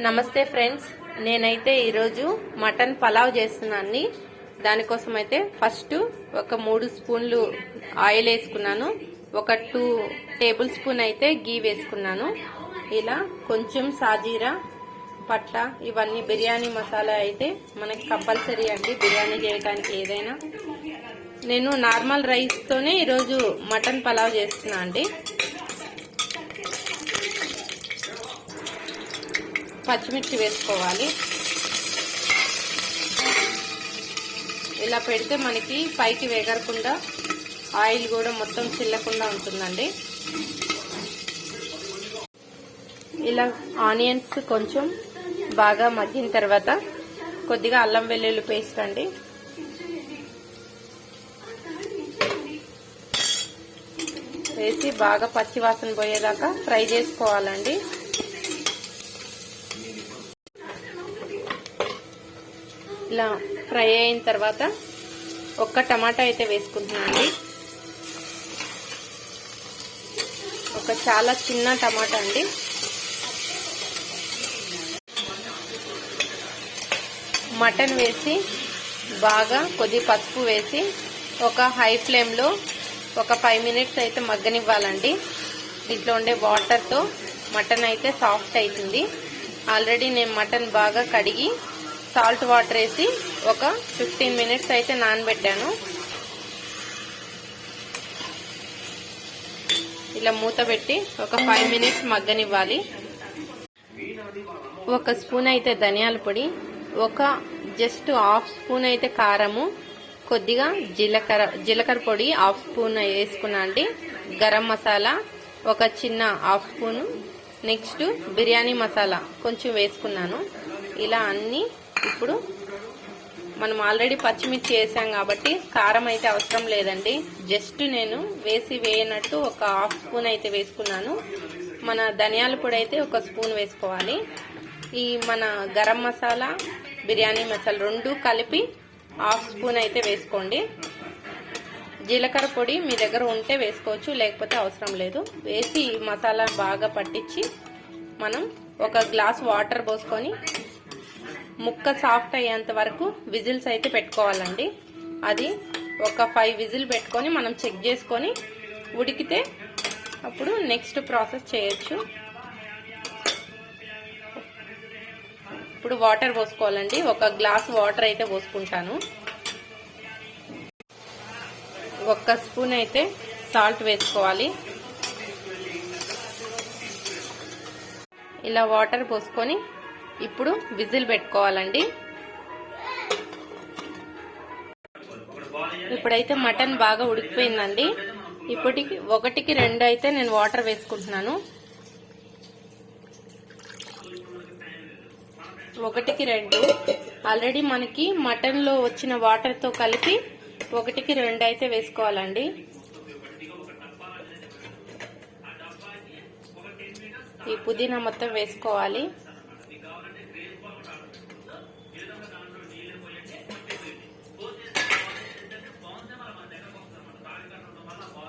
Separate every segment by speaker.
Speaker 1: నమస్తే ఫ్రెండ్స్, నేనైతే ఈరోజు మటన్ పలావ్ చేస్తున్నాను. దానికోసం అయితే ఫస్ట్ ఒక 3 స్పూన్లు ఆయిల్ వేసుకున్నాను. ఒక 2 టేబుల్ స్పూన్ అయితే గీ వేసుకున్నాను. ఇలా కొంచెం సాజీరా, పట్ట, ఇవన్నీ బిర్యానీ మసాలా అయితే మనకి కంపల్సరీ అండి బిర్యానీ చేయడానికి. ఏదైనా నేను నార్మల్ రైస్ తోనే ఈరోజు మటన్ పలావ్ చేస్తున్నా అండి. పచ్చిమిర్చి వేసుకోవాలి. ఇలా పెడితే మనకి పైకి వేగరకుండా ఆయిల్ కూడా మొత్తం చిల్లకుండా ఉంటుందండి. ఇలా ఆనియన్స్ కొంచెం బాగా మగ్గిన తర్వాత కొద్దిగా అల్లం వెల్లుల్లి పేస్ట్ అండి, వేసి బాగా పచ్చి వాసన పోయేదాకా ఫ్రై చేసుకోవాలండి. ఇలా ఫ్రై అయిన తర్వాత ఒక్క టమాటా అయితే వేసుకుంటున్నానండి. ఒక చాలా చిన్న టమాటా అండి. మటన్ వేసి బాగా కొద్ది పసుపు వేసి ఒక హై ఫ్లేమ్లో ఒక 5 మినిట్స్ అయితే మగ్గనివ్వాలండి. దీంట్లో ఉండే వాటర్తో మటన్ అయితే సాఫ్ట్ అవుతుంది. ఆల్రెడీ నేను మటన్ బాగా కడిగి సాల్ట్ వాటర్ వేసి ఒక 15 మినిట్స్ అయితే నానబెట్టాను. ఇలా మూత పెట్టి ఒక 5 మినిట్స్ మగ్గనివ్వాలి. ఒక స్పూన్ అయితే ధనియాల పొడి, ఒక జస్ట్ హాఫ్ స్పూన్ అయితే కారము, కొద్దిగా జీలకర్ర పొడి హాఫ్ స్పూన్ వేసుకున్నా అండి. గరం మసాలా ఒక చిన్న half spoon, next biryani masala కొంచెం వేసుకున్నాను. ఇలా అన్ని ఇప్పుడు మనం ఆల్రెడీ పచ్చిమిర్చి వేసాం కాబట్టి కారం అయితే అవసరం లేదండి. జస్ట్ నేను వేయనట్టు ఒక హాఫ్ స్పూన్ అయితే వేసుకున్నాను. మన ధనియాల పొడి అయితే ఒక స్పూన్ వేసుకోవాలి. ఈ మన గరం మసాలా, బిర్యానీ మసాలా రెండు కలిపి హాఫ్ స్పూన్ అయితే వేసుకోండి. జీలకర్ర పొడి మీ దగ్గర ఉంటే వేసుకోవచ్చు, లేకపోతే అవసరం లేదు. వేసి ఈ మసాలా బాగా పట్టించి మనం ఒక గ్లాస్ వాటర్ పోసుకొని ముక్క సాఫ్ట్ అయ్యేంత వరకు విజిల్స్ అయితే పెట్టుకోవాలండి. అది ఒక 5 విజిల్ పెట్టుకొని మనం చెక్ చేసుకొని ఉడికితే అప్పుడు నెక్స్ట్ ప్రాసెస్ చేయొచ్చు. ఇప్పుడు వాటర్ పోసుకోవాలండి. ఒక గ్లాస్ వాటర్ అయితే పోసుకుంటాను. 1 స్పూన్ అయితే సాల్ట్ వేసుకోవాలి. ఇలా వాటర్ పోసుకొని ఇప్పుడు విజిల్ పెట్టుకోవాలండి. ఇప్పుడైతే మటన్ బాగా ఉడికిపోయిందండి. ఇప్పటికి 1కి 2 అయితే నేను వాటర్ వేసుకుంటున్నాను. 1కి 2 ఆల్రెడీ మనకి మటన్ లో వచ్చిన వాటర్ తో కలిపి 1కి 2 అయితే వేసుకోవాలండి. ఈ పుదీనా మొత్తం వేసుకోవాలి.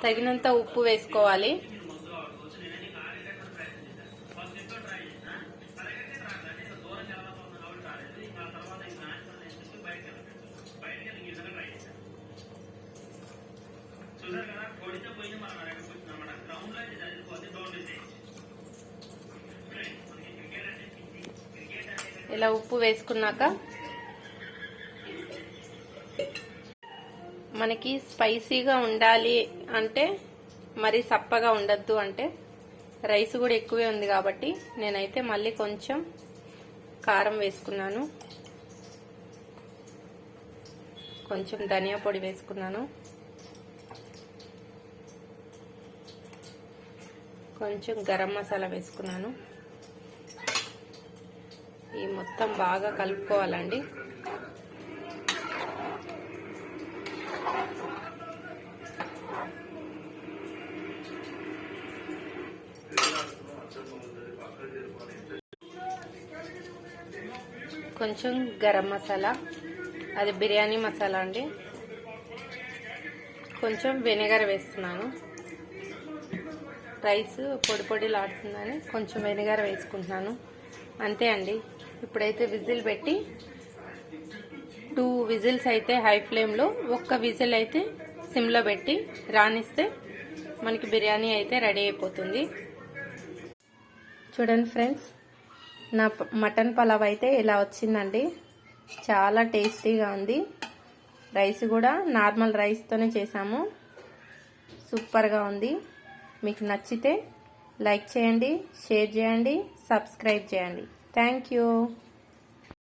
Speaker 1: తగినంత ఉప్పు వేసుకోవాలి. ఇలా ఉప్పు వేసుకున్నాక మనకి స్పైసీగా ఉండాలి అంటే, మరి సప్పగా ఉండద్దు అంటే, రైస్ కూడా ఎక్కువే ఉంది కాబట్టి నేనైతే మళ్ళీ కొంచెం కారం వేసుకున్నాను, కొంచెం ధనియా పొడి వేసుకున్నాను, కొంచెం గరం మసాలా వేసుకున్నాను. ఈ మొత్తం బాగా కలుపుకోవాలండి. కొంచెం గరం మసాలా, అది బిర్యానీ మసాలా అండి. కొంచెం వెనిగర్ వేస్తున్నాను. రైస్ పొడి పొడిలాడుతుందని కొంచెం వెనిగర్ వేసుకుంటున్నాను. అంతే అండి. ఇప్పుడైతే విజిల్ పెట్టి 2 విజిల్స్ అయితే హై ఫ్లేమ్లో, 1 విజిల్ అయితే సిమ్లో పెట్టి రానిస్తే మనకి బిర్యానీ అయితే రెడీ అయిపోతుంది. చూడండి ఫ్రెండ్స్, నా మటన్ పలావ్ అయితే ఇలా వచ్చిందండి. చాలా టేస్టీగా ఉంది. రైస్ కూడా నార్మల్ రైస్తోనే చేసాము. సూపర్గా ఉంది. మీకు నచ్చితే లైక్ చేయండి, షేర్ చేయండి, సబ్స్క్రైబ్ చేయండి. Thank you.